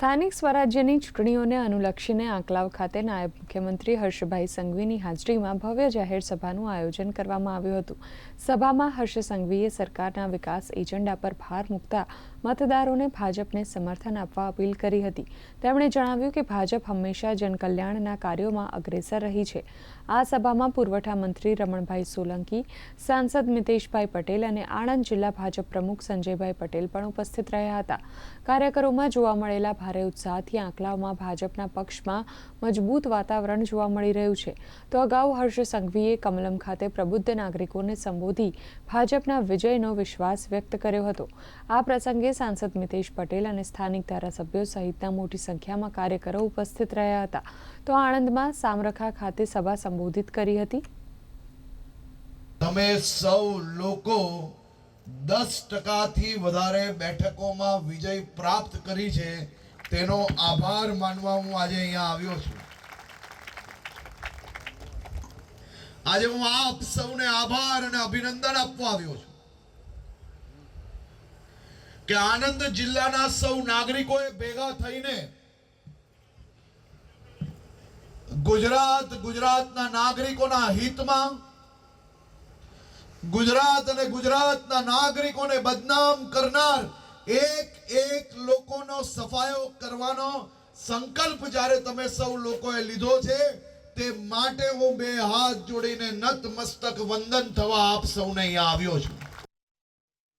સ્થાનિક સ્વરાજ્યની ચૂંટણીઓને અનુલક્ષીને આંકલાવ ખાતે નાયબ મુખ્યમંત્રી હર્ષભાઈ સંઘવીની હાજરીમાં ભવ્ય જાહેર સભાનું આયોજન કરવામાં આવ્યું હતું। સભામાં હર્ષ સંઘવીએ સરકારના વિકાસ એજન્ડા પર ભાર મૂકતા મતદારોને ભાજપને સમર્થન આપવા અપીલ કરી હતી। તેમણે જણાવ્યું કે ભાજપ હંમેશા જનકલ્યાણના કાર્યોમાં અગ્રેસર રહી છે। આ સભામાં પુરવઠા મંત્રી રમણભાઈ સોલંકી, સાંસદ મિતેશભાઈ પટેલ અને આણંદ જિલ્લા ભાજપ પ્રમુખ સંજયભાઈ પટેલ પણ ઉપસ્થિત રહ્યા હતા। કાર્યકરોમાં જોવા મળેલા ભારે ઉત્સાહથી આંકલાવમાં ભાજપના પક્ષમાં મજબૂત વાતાવરણ જોવા મળી રહ્યું છે। તો અગાઉ હર્ષ સંઘવીએ કમલમ ખાતે પ્રબુદ્ધ નાગરિકોને સંબોધી ભાજપના વિજયનો વિશ્વાસ વ્યક્ત કર્યો હતો। આ પ્રસંગે સાંસદ મિતેશ પટેલ અને સ્થાનિક ધારાસભ્યો સહિતના મોટી સંખ્યામાં કાર્યકરો ઉપસ્થિત રહ્યા હતા। તો આણંદમાં સામરખા ખાતે સભા સંબોધિત કરી હતી। તમે સૌ લોકો 10% થી વધારે બેઠકોમાં વિજય પ્રાપ્ત કરી છે, તેનો આભાર માનવા હું આજે અહીંયા આવ્યો છું। આજે હું આપ સૌને આભાર અને અભિનંદન આપવા આવ્યો છું કે આણંદ જિલ્લાના સૌ નાગરિકોએ ભેગા થઈને ગુજરાતના નાગરિકોના હિતમાં ગુજરાત અને ગુજરાતના નાગરિકોને બદનામ કરનાર એક લોકોનો સફાયો કરવાનો સંકલ્પ જ્યારે તમે સૌ લોકોએ લીધો છે, તે માટે હું બે હાથ જોડીને નતમસ્તક વંદન થવા આપ સૌને અહીંયા આવ્યો છું।